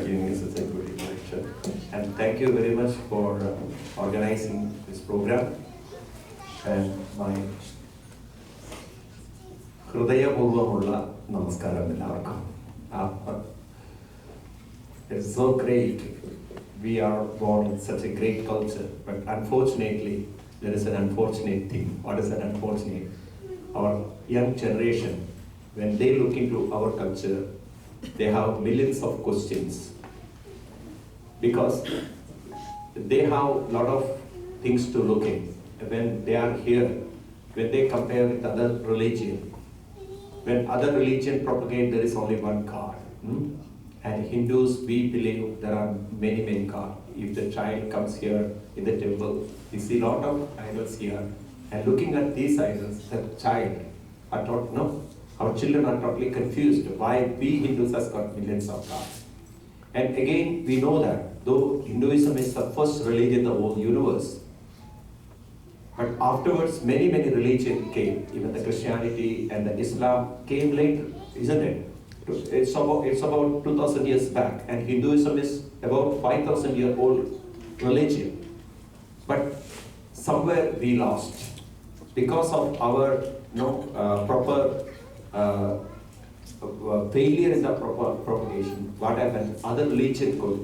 giving us such a good introduction. And thank you very much for organizing this program. And my ഹൃദയപൂർവ്വമുള്ള നമസ്കാരം എല്ലാവർക്കും. It's so great. We are born in such a great culture, but unfortunately, there is an unfortunate thing. What is an unfortunate? Our young generation, when they look into our culture, they have millions of questions because they have a lot of things to look in. When they are here, when they compare with other religion, when other religion propagate, there is only one God. And Hindus, we believe there are many, many gods. If the child comes here in the temple, we see a lot of idols here. And looking at these idols, the child are taught, no, our children are totally confused why we Hindus has got millions of gods. And again, we know that though Hinduism is the first religion in the whole universe, but afterwards many, many religions came. Even the Christianity and the Islam came later, isn't it? It's about 2,000 years back, and Hinduism is about 5,000-year-old religion. But somewhere we lost because of our proper failure in the proper propagation. What happened? Other religion could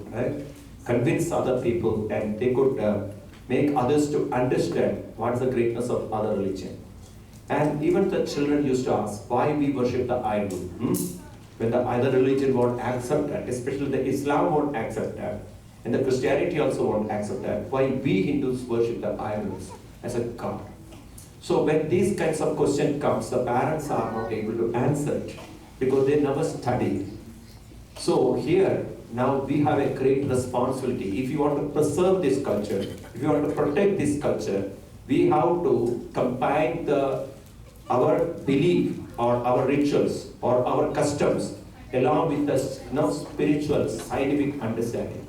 convince other people, and they could make others to understand what is the greatness of other religion. And even the children used to ask why we worship the idol. When the other religion won't accept that, especially the Islam won't accept that, and the Christianity also won't accept that, why we Hindus worship the idols as a god. So when these kinds of questions comes, the parents are not able to answer it because they never studied. So here, now we have a great responsibility. If you want to preserve this culture, if you want to protect this culture, we have to combine our belief or our rituals or our customs along with the spiritual scientific understanding.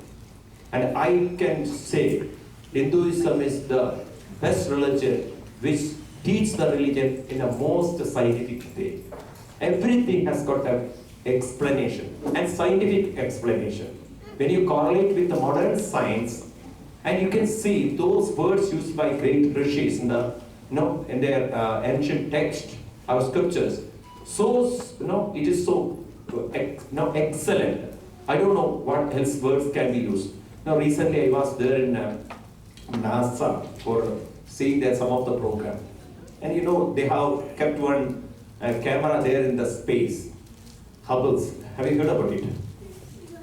And I can say Hinduism is the best religion which teaches the religion in a most scientific way. Everything has got an explanation and scientific explanation. When you correlate with the modern science, and you can see those words used by great rishis in their ancient text, our scriptures, so it is so excellent. I don't know what else words can be used. Now recently I was there in NASA for seeing some of the program, and they have kept one camera there in the space, Hubble's. Have you heard about it?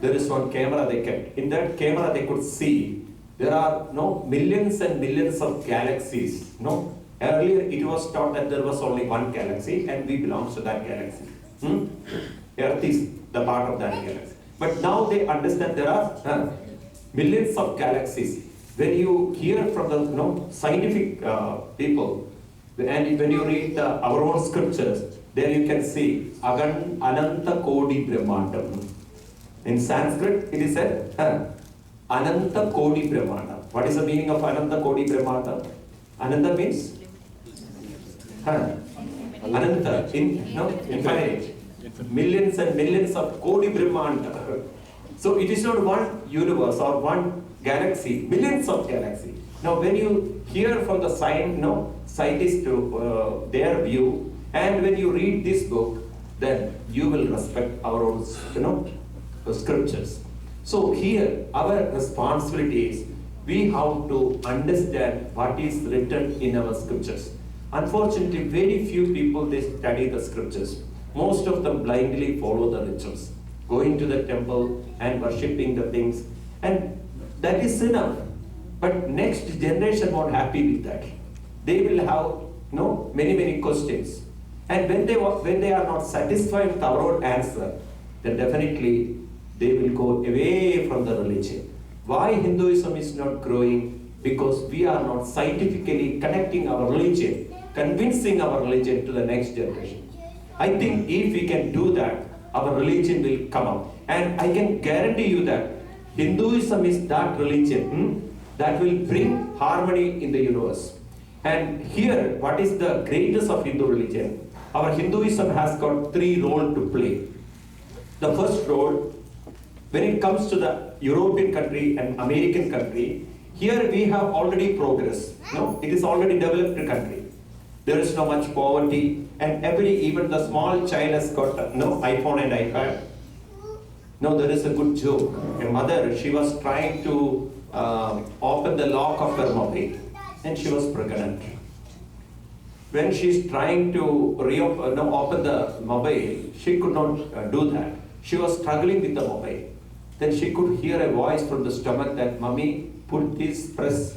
There is one camera they kept. In that camera they could see there are millions and millions of galaxies. Earlier it was thought that there was only one galaxy and we belong to that galaxy. Earth is the part of that galaxy. But now they understand there are millions of galaxies. When you hear from the scientific people, and when you read our own scriptures, there you can see Ananta Kodi Brahmandam. In Sanskrit it is said Ananta Kodi Brahmanda. What is the meaning of Ananta Kodi Brahmanda? Ananta means Ananta, infinite. Millions and millions of Kodi Brahmanda. So it is not one universe or one galaxy, millions of galaxies. Now when you hear from the scientists their view, and when you read this book, then you will respect our own scriptures. So here our responsibility is we have to understand what is written in our scriptures. Unfortunately, very few people they study the scriptures. Most of them blindly follow the rituals, going to the temple and worshipping the things, and that is enough. But next generation won't happy with that. They will have many questions, and when they are not satisfied with our own answer, then definitely they will go away from the religion. Why Hinduism is not growing? Because we are not scientifically connecting our religion, convincing our religion to the next generation. I think if we can do that, our religion will come up. And I can guarantee you that Hinduism is that religion that will bring harmony in the universe. And here, what is the greatness of Hindu religion? Our Hinduism has got 3 roles to play. The first role when it comes to the European country and American country, here we have already progress. No, it is already developed country. There is no much poverty, and even the small child has got no iPhone and iPad. No, there is a good joke. A mother, she was trying to open the lock of her mobile, and she was pregnant. When she's trying to open the mobile, she could not do that. She was struggling with the mobile. Then she could hear a voice from the stomach that, "Mummy, put this, press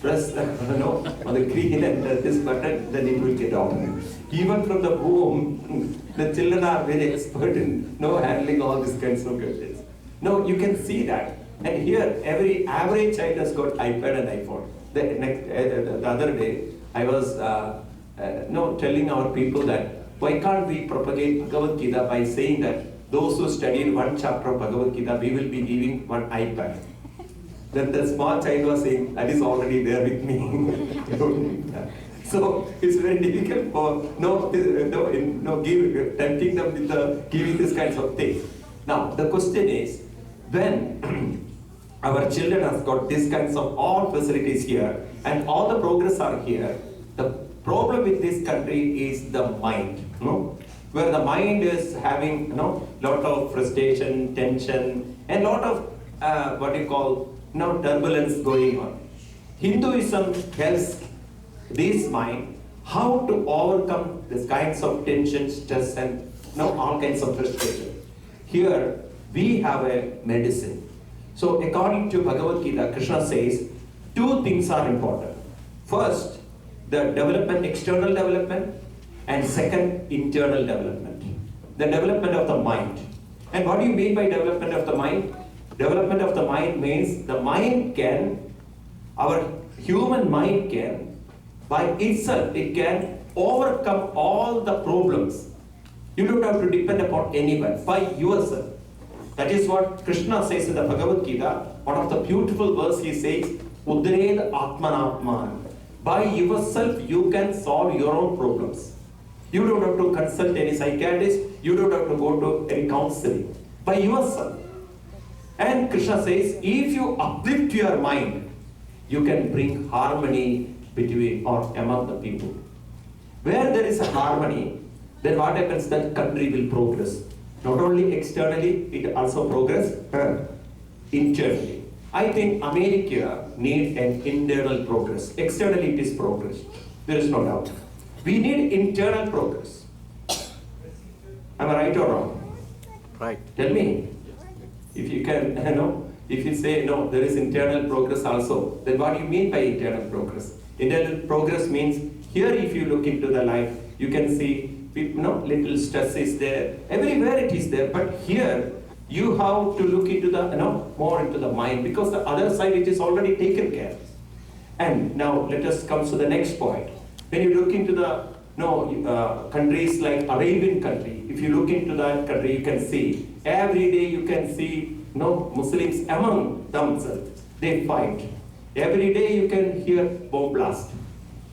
on the green and this button, then it will get open." Even from the womb, the children are very expert in handling all these kinds of gadgets. No, you can see that. And here, every average child has got iPad and iPhone. The other day, I was telling our people that why can't we propagate Bhagavad Gita by saying that those who studied one chapter of Bhagavad Gita, we will be giving one iPad. Then the small child was saying, that is already there with me. So it's very difficult for tempting them with giving this kinds of things. Now the question is, when our children have got these kinds of all facilities here and all the progress are here, the problem with this country is the mind. Where the mind is having lot of frustration, tension, and lot of turbulence going on. Hinduism helps this mind how to overcome these kinds of tension, stress, and all kinds of frustration. Here we have a medicine. So according to Bhagavad Gita, Krishna says two things are important. First, the development, external development, and second, internal development. The development of the mind. And what do you mean by development of the mind? Development of the mind means the mind can, our human mind can, by itself, it can overcome all the problems. You don't have to depend upon anyone, by yourself. That is what Krishna says in the Bhagavad Gita. One of the beautiful verse he says, Udred Atmanatman. By yourself, you can solve your own problems. You don't have to consult any psychiatrist. You don't have to go to any counseling. By yourself. And Krishna says, if you uplift your mind, you can bring harmony between or among the people. Where there is a harmony, then what happens? That country will progress. Not only externally, it also progress internally. I think America needs an internal progress. Externally, it is progress. There is no doubt. We need internal progress. Am I right or wrong? Right. Tell me. If you can, if you say no, there is internal progress also, then what do you mean by internal progress? Internal progress means here, if you look into the life, you can see little stress is there. Everywhere it is there, but here you have to look into the more into the mind, because the other side it is already taken care. And now let us come to the next point. When you look into the countries like Arabian country, if you look into that country, you can see every day you can see Muslims among themselves, they fight. Every day you can hear bomb blast,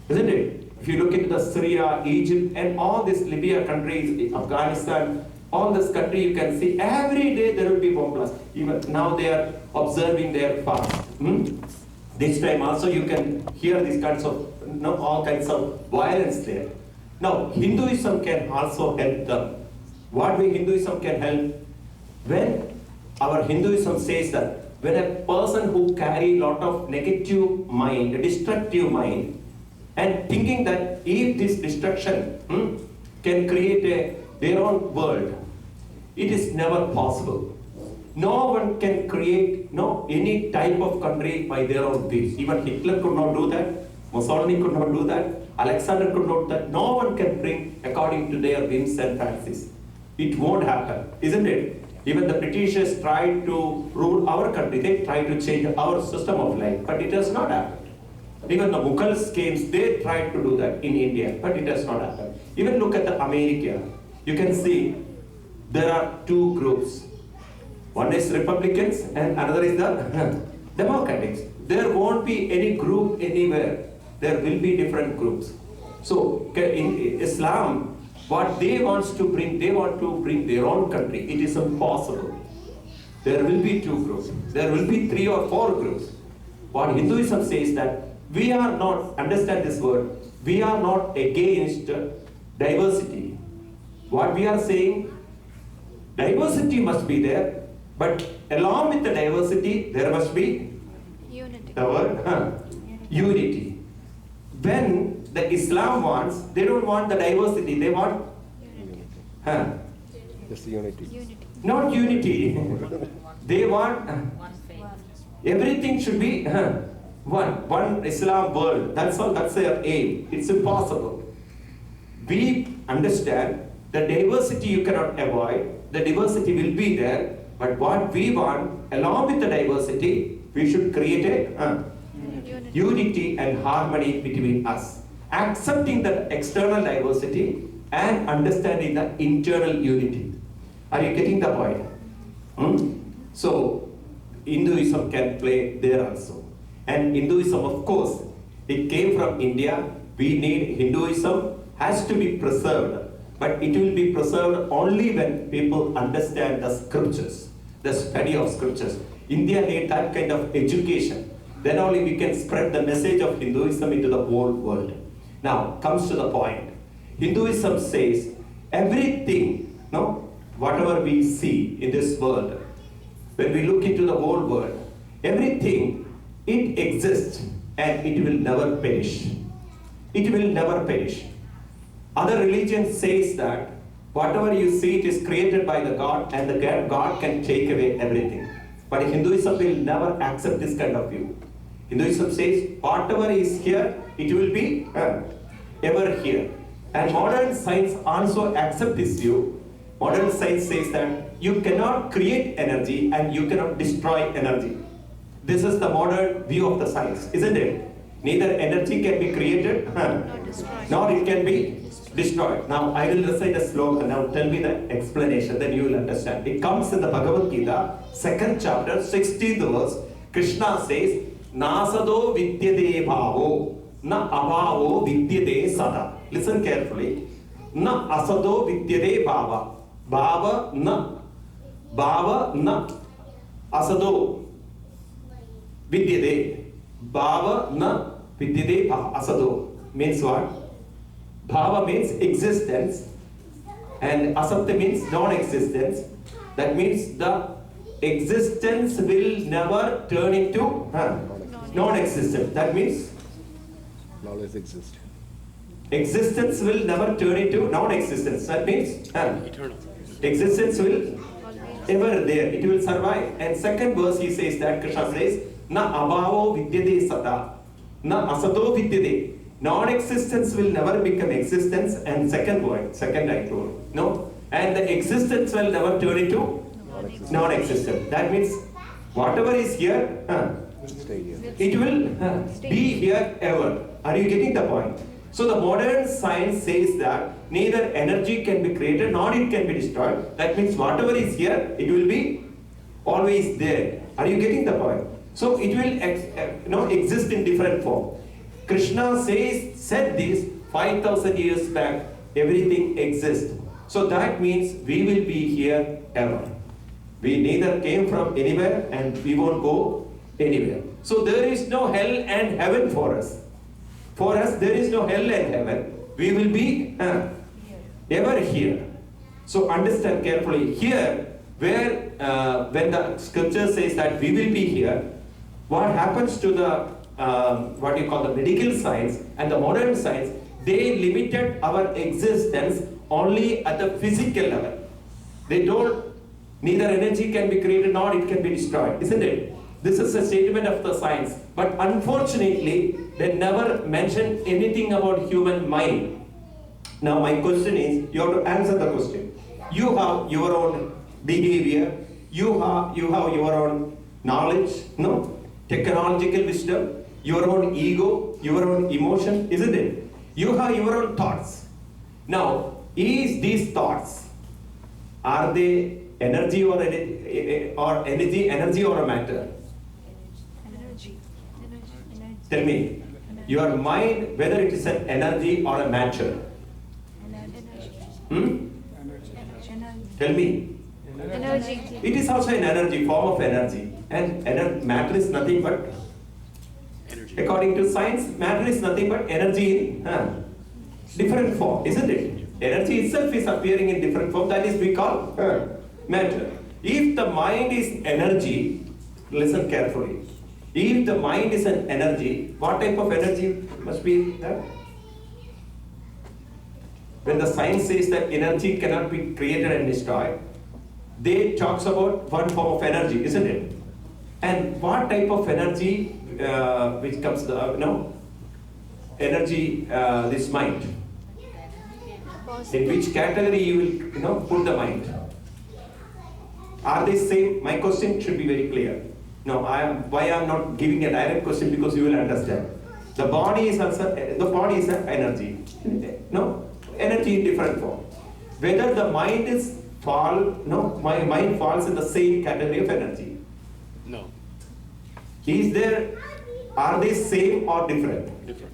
isn't it? If you look into the Syria, Egypt, and all these Libya countries, Afghanistan, all this country, you can see every day there will be bomb blast. Even now they are observing their fast. This time also you can hear these kinds of all kinds of violence there. Now Hinduism can also help them. What way Hinduism can help? When our Hinduism says that when a person who carry lot of negative mind, a destructive mind, and thinking that if this destruction can create their own world, it is never possible. No one can create any type of country by their own will. Even Hitler could not do that. Mussolini could not do that. Alexander could not do that. No one can bring according to their whims and fancies. It won't happen, isn't it? Even the Britishers tried to rule our country. They tried to change our system of life, but it has not happened. Even the Mughals came, they tried to do that in India, but it has not happened. Even look at the America. You can see there are two groups. One is Republicans and another is the Democrats. There won't be any group anywhere. There will be different groups. So in Islam, what they want to bring their own country. It is impossible. there will be 2 groups, there will be 3 or 4 groups. What Hinduism says that we are not, understand this word, we are not against diversity. What we are saying, diversity must be there, but along with the diversity, there must be unity. the word unity. When the Islam wants, they don't want the diversity, they want Just unity. Unity. not unity. They want everything should be one Islam world. That's all. That's their aim. It's impossible. We understand the diversity you cannot avoid. The diversity will be there. But what we want, along with the diversity, we should create a unity and harmony between us. Accepting the external diversity and understanding the internal unity. Are you getting the point? So, Hinduism can play there also. And Hinduism, of course, it came from India. We need Hinduism has to be preserved. But it will be preserved only when people understand the scriptures, the study of scriptures. India needs that kind of education. Then only we can spread the message of Hinduism into the whole world. Now, comes to the point. Hinduism says everything, whatever we see in this world, when we look into the whole world, everything, it exists and it will never perish. It will never perish. Other religions says that whatever you see, it is created by the God and the God can take away everything. But Hinduism will never accept this kind of view. Hinduism says whatever is here, it will be ever here. And modern science also accepts this view. Modern science says that you cannot create energy and you cannot destroy energy. This is the modern view of the science, isn't it? Neither energy can be created, nor it can be destroyed. Now I will recite a slogan. Now tell me the explanation, then you will understand. It comes in the Bhagavad Gita, 2nd chapter, 16th verse. Krishna says, Nasado vidyade bhavo, na abhavo vidyade sada. Listen carefully. Na asado vidyade bhava. Bhava na asado vidyade. Bhava na vidyade asado. Means what? Bhava means existence and asatya means non-existence. That means the existence will never turn into non-existence. That means Always exist. existence will never turn into non-existence. That means existence will ever there. It will survive. And second verse he says that Krishna says, Na abhavo vidyade sata, na asato vidyade. Non-existence will never become existence. And second I told. No? And the existence will never turn into non-existent. That means whatever is here, Stay here. it will be here ever. Are you getting the point? So the modern science says that neither energy can be created nor it can be destroyed. That means whatever is here, it will be always there. Are you getting the point? So it will exist in different form. Krishna said this 5,000 years back. Everything exists. So that means we will be here ever. We neither came from anywhere and we won't go anywhere. So there is no hell and heaven for us. For us, there is no hell and heaven. We will be ever here. So understand carefully. Here, where when the scripture says that we will be here, what happens to the what you call the medical science and the modern science? They limited our existence only at the physical level. They told neither energy can be created nor it can be destroyed, isn't it? This is a statement of the science. But unfortunately, they never mentioned anything about human mind. Now my question is, you have to answer the question. You have your own behavior, you have your own knowledge, technological wisdom, your own ego, your own emotion, isn't it? You have your own thoughts. Now, is these thoughts, are they energy or energy or a matter? Energy. Tell me, your mind, whether it is an energy or a matter? Energy. Tell me. Energy. It is also an energy, form of energy. And matter is nothing but, according to science, matter is nothing but energy in different form, isn't it? Energy itself is appearing in different form. That is we call matter. If the mind is energy, listen carefully. If the mind is an energy, what type of energy must be there? When the science says that energy cannot be created and destroyed, they talks about one form of energy, isn't it? And what type of energy which comes, energy, this mind? In which category you will, put the mind? Are they same? My question should be very clear. No, why I am not giving a direct question, because you will understand. The body is also, an energy. No, energy in different form. Whether the mind is my mind falls in the same category of energy. No. Are they same or different? Different.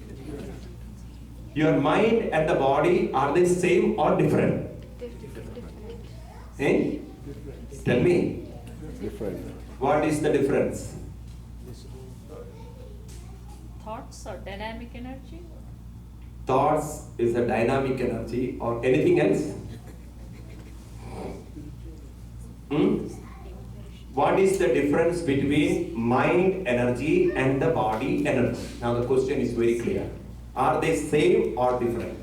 Your mind and the body, are they same or different? Eh? Tell me, Different. what is the difference? Thoughts or dynamic energy? Thoughts is a dynamic energy, or anything else? What is the difference between mind energy and the body energy? Now the question is very clear. Are they same or different?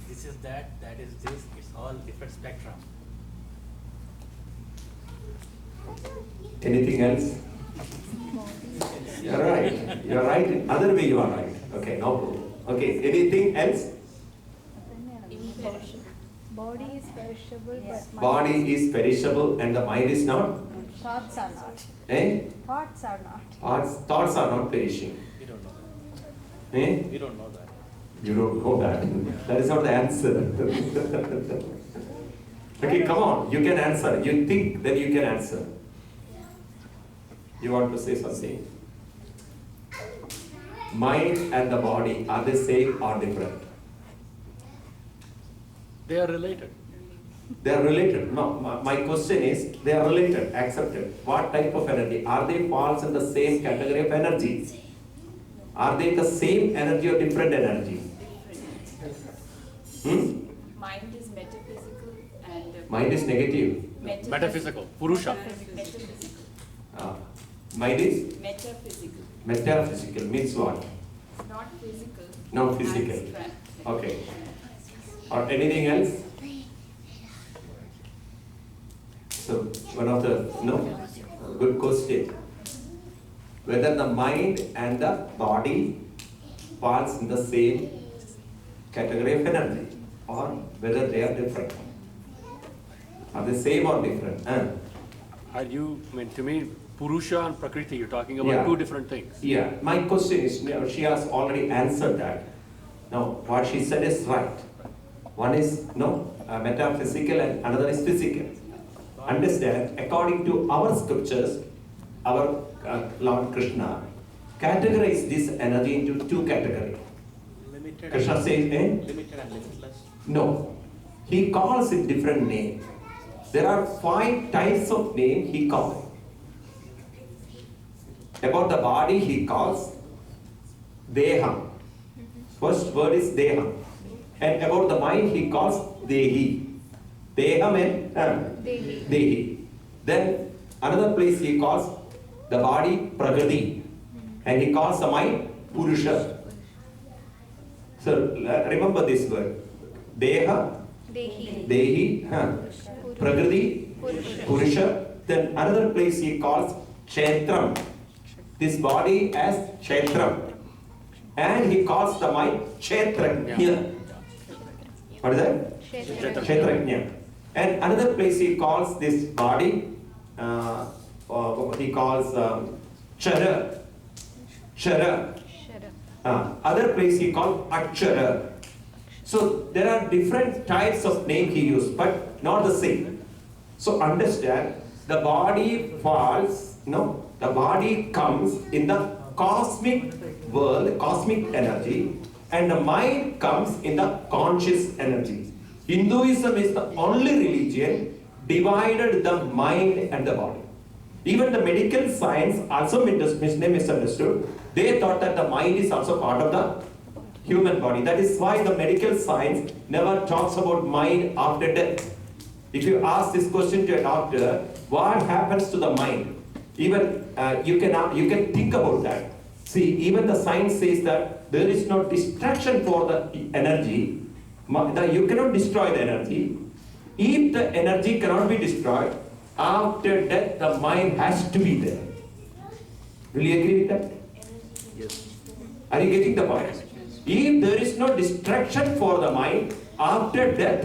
This is that is this, it's all different spectrum. Anything else? You're right. You're right. Other way you are right. Okay, no problem. Okay, anything else? Body is perishable, but Body is perishable and the mind is not? thoughts are not. Eh? Thoughts are not. Thoughts are not perishing. We don't know that. Eh? We don't know that. You don't know that. That is not the answer. Okay, come on. You can answer. You think that you can answer. You want to say something? Mind and the body, are they same or different? They are related. They are related. No, my question is, they are related, accepted. What type of energy? Are they falls in the same category of energy? Are they the same energy or different energy? Mind is metaphysical and Mind is negative. Metaphysical. Purusha. Metaphysical. Mind is Metaphysical. metaphysical. Means what? Not physical. Not physical. Abstract. Okay. Or anything else? So one of the good question. Whether the mind and the body falls in the same category of energy, or whether they are different. Are they same or different? Are you, to me, Purusha and Prakriti, you're talking about Yeah. two different things. Yeah, my question is, she has already answered that. Now, what she said is right. One is metaphysical and another is physical. Understand, according to our scriptures, our Lord Krishna categorized this energy into two categories. Limited. Krishna says, Limited and limitless. No. He calls it different name. There are 5 types of name he calls. About the body he calls Deham. First word is Deham. And about the mind he calls Dehi. Deham and Dehi. Dehi. Then another place he calls the body Prakriti. And he calls the mind Purusha. So remember this word. Deha, Dehi. Dehi, Prakriti, Purusha. Then another place he calls Kshetram. This body as Kshetram. And he calls the mind Kshetrajna. What is that? Kshetrajna. And another place he calls this body, he calls Chara. Chara. Other place he called Akshara. So there are different types of name he used, but not the same. So understand, the body falls, the body comes in the cosmic world, cosmic energy, and the mind comes in the conscious energy. Hinduism is the only religion divided the mind and the body. Even the medical science also misunderstood. They thought that the mind is also part of the human body. That is why the medical science never talks about mind after death. If you ask this question to a doctor, what happens to the mind? Even you can think about that. See, even the science says that there is no distraction for the energy. You cannot destroy the energy. If the energy cannot be destroyed, after death the mind has to be there. Will you agree with that? Yes. Are you getting the point? If there is no distraction for the mind, after death,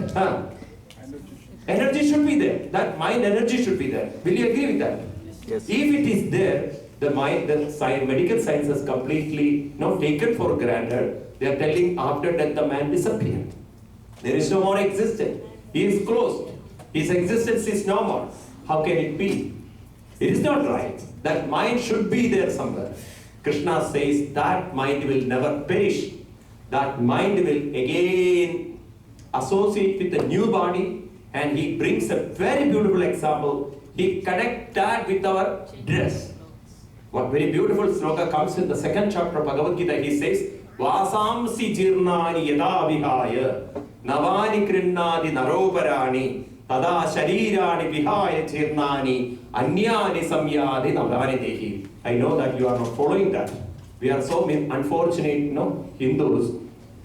energy should be there. That mind energy should be there. Will you agree with that? Yes. If it is there, the mind, the medical science has completely taken for granted. They are telling after death the man disappeared. There is no more existence. He is closed. His existence is no more. How can it be? It is not right. That mind should be there somewhere. Krishna says that mind will never perish. That mind will again associate with a new body, and he brings a very beautiful example. He connects that with our dress. What very beautiful sloka comes in the second chapter of Bhagavad Gita. He says, Vasamsi jirnani yada vihaya navani krinnadi naroparani tada sharirani vihaya jirnani anyani samyadi navani dehi. I know that you are not following that. We are so unfortunate, Hindus.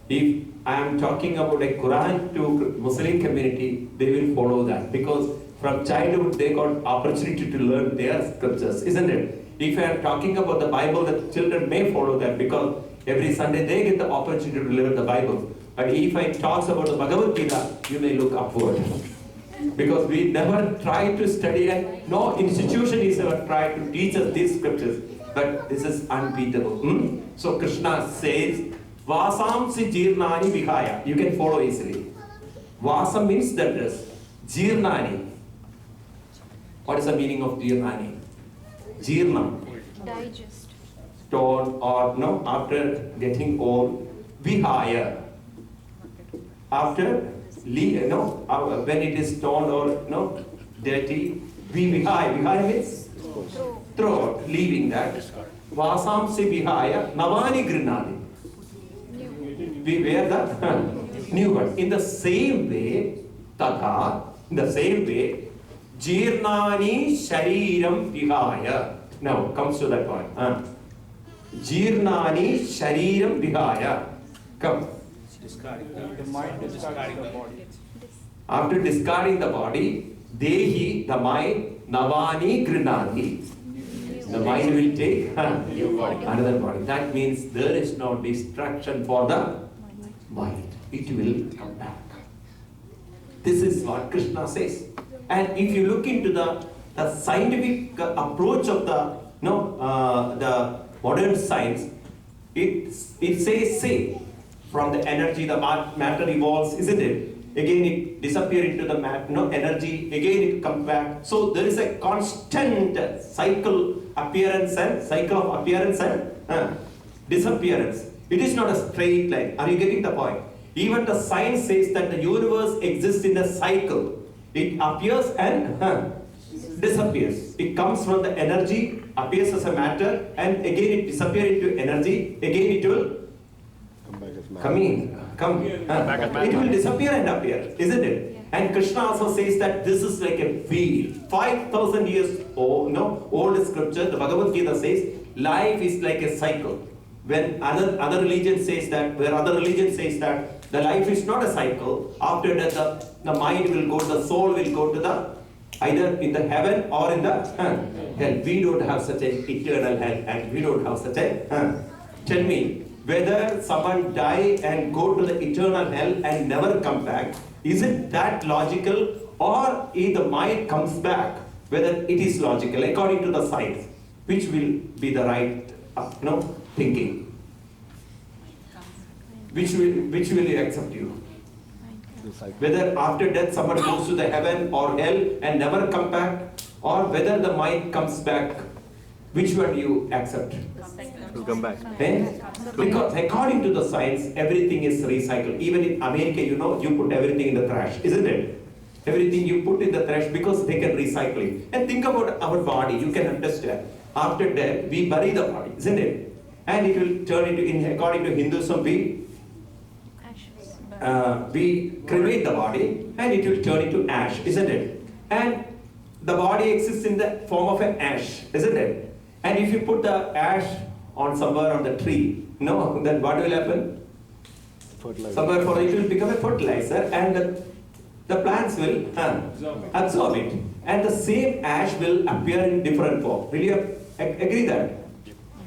If I am talking about a Quran to Muslim community, they will follow that because from childhood they got opportunity to learn their scriptures, isn't it? If I am talking about the Bible, the children may follow that because every Sunday they get the opportunity to learn the Bible. But if I talk about the Bhagavad Gita, you may look upward. Because we never try to study and no institution is ever tried to teach us these scriptures. But this is unbeatable. So Krishna says, Vasamsi jirnani vihaya. You can follow easily. Vasam means the dress. Jirnani. What is the meaning of jirnani? Jirna. Digest. Stone or after getting old. Vihaya. After when it is torn or dirty, vihaya. Vihaya means throw out, leaving that. Vasamsi vihaya navani grinadi. We wear the new one. In the same way, jirnani shariram vihaya. Now comes to that point. Jirnani shariram vihaya. Come. The mind is discarding the body. After discarding the body, dehi, the mind, navani grinadi. The mind will take another body. That means there is no distraction for the mind. It will come back. This is what Krishna says. And if you look into the scientific approach of the modern science, it says, from the energy, the matter evolves, isn't it? Again it disappears into the energy, again it comes back. So there is a constant cycle of appearance and disappearance. It is not a straight line. Are you getting the point? Even the science says that the universe exists in a cycle. It appears and disappears. It comes from the energy, appears as a matter, and again it disappears into energy, again it will come. It will disappear and appear, isn't it? And Krishna also says that this is like a wheel. 5,000 years old, old scripture, the Bhagavad Gita says, life is like a cycle. When other religion says that, the life is not a cycle, after that the mind will go, the soul will go to the either in the heaven or in the hell. We don't have such an eternal hell, and we don't have such a tell me, whether someone die and go to the eternal hell and never come back, is it that logical, or if the mind comes back, whether it is logical according to the science, which will be the right thinking? Which will you accept you? Whether after death someone goes to the heaven or hell and never come back, or whether the mind comes back, which one you accept? Will come back. Because according to the science, everything is recycled. Even in America, you put everything in the trash, isn't it? Everything you put in the trash because they can recycle it. And think about our body, you can understand. After death, we bury the body, isn't it? And it will turn into, according to Hinduism, we cremate the body and it will turn into ash, isn't it? And the body exists in the form of an ash, isn't it? And if you put the ash on somewhere on the tree, no, then what will happen? Fertilizer. Somewhere for it will become a fertilizer and the plants will absorb it. And the same ash will appear in different form. Will you agree that?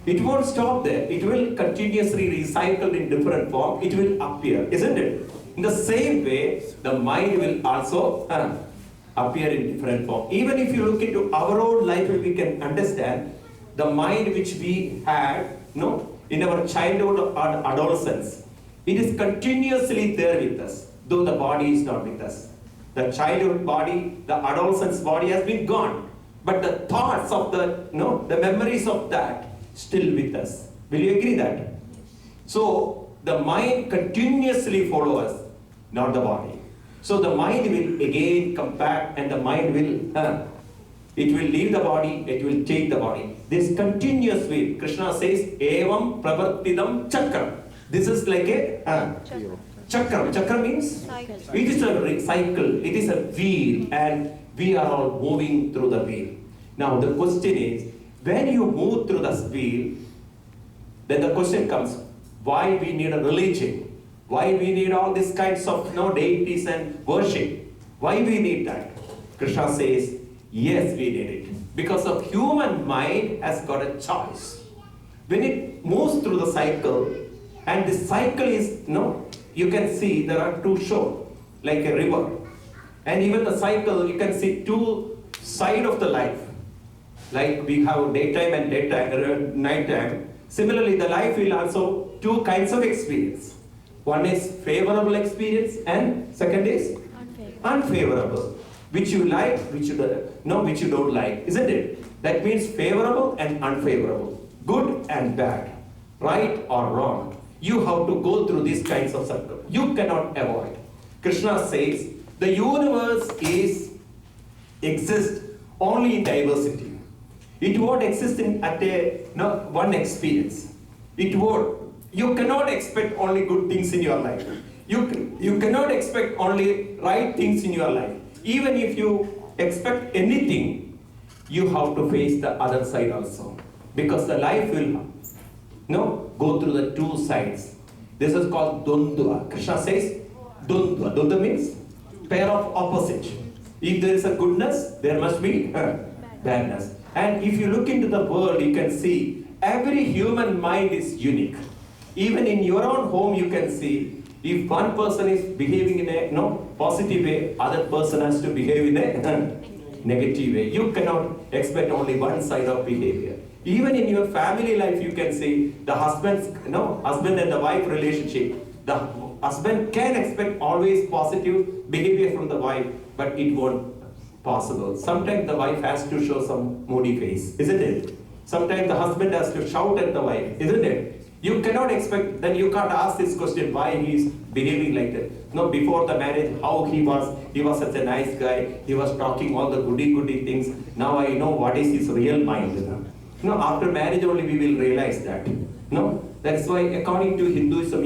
It won't stop there. It will continuously recycle in different form. It will appear, isn't it? In the same way, the mind will also appear in different form. Even if you look into our own life, we can understand the mind which we had, in our childhood or adolescence. It is continuously there with us, though the body is not with us. The childhood body, the adolescence body has been gone. But the thoughts of the memories of that still with us. Will you agree that? So the mind continuously follows us, not the body. So the mind will again come back and the mind will, it will leave the body, it will take the body. This continuous way, Krishna says, evam pravartidam chakram. This is like a chakram. Chakram means? Cycle. It is a cycle, it is a wheel, and we are all moving through the wheel. Now the question is, when you move through the wheel, then the question comes, why we need a religion? Why we need all these kinds of deities and worship? Why we need that? Krishna says, yes, we need it. Because the human mind has got a choice. When it moves through the cycle, and the cycle is, you can see there are two shores, like a river. And even the cycle, you can see two sides of the life. Like we have daytime and nighttime. Similarly, the life will also two kinds of experience. One is favorable experience and second is unfavorable. Which you like, which you don't like, isn't it? That means favorable and unfavorable, good and bad, right or wrong. You have to go through these kinds of circles. You cannot avoid. Krishna says the universe exists only in diversity. It won't exist at one experience. It won't. You cannot expect only good things in your life. You cannot expect only right things in your life. Even if you expect anything, you have to face the other side also. Because the life will go through the two sides. This is called Dvandva. Krishna says Dvandva. Dvandva means pair of opposite. If there is a goodness, there must be badness. And if you look into the world, you can see every human mind is unique. Even in your own home, you can see if one person is behaving in a positive way, other person has to behave in a negative way. You cannot expect only one side of behavior. Even in your family life, you can see the husband and the wife relationship. The husband can expect always positive behavior from the wife, but it won't possible. Sometimes the wife has to show some moody face, isn't it? Sometimes the husband has to shout at the wife, isn't it? You cannot expect, then you can't ask this question, why he is behaving like that. Before the marriage, how he was such a nice guy, he was talking all the goody things. Now I know what is his real mind. After marriage only we will realize that. That's why according to Hinduism,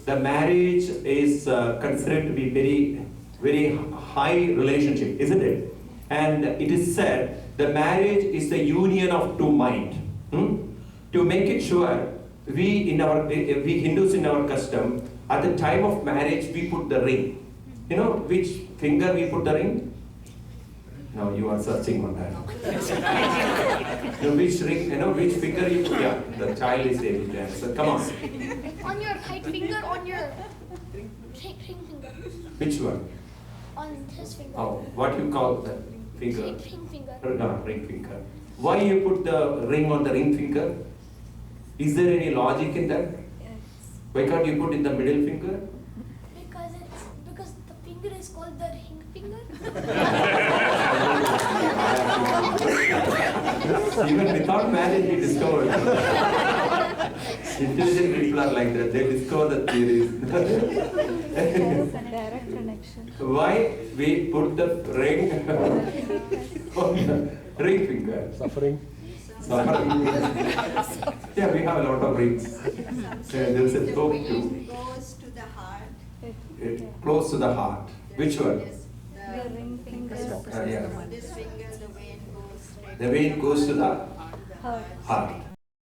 the marriage is considered to be very, very high relationship, isn't it? And it is said the marriage is the union of two minds. To make it sure, we Hindus in our custom, at the time of marriage we put the ring. Which finger we put the ring? Now you are searching on that. Which ring, which finger you put? Yeah, the child is able to answer. Come on. On your right finger, on your ring finger. Which one? On his finger. Oh, what you call the finger? Ring finger. No, ring finger. Why you put the ring on the ring finger? Is there any logic in that? Yes. Why can't you put in the middle finger? Because the finger is called the ring finger. Even without marriage, he discovered. Intelligent people are like that. They discover the theories. Direct connection. Why we put the ring on the ring finger? Suffering. Suffering. Yeah, we have a lot of rings. There is a talk too. Goes to the heart. It close to the heart. Which one? Yes, The ring finger. Yeah. this finger, the vein goes straight. The vein goes to the Heart. heart.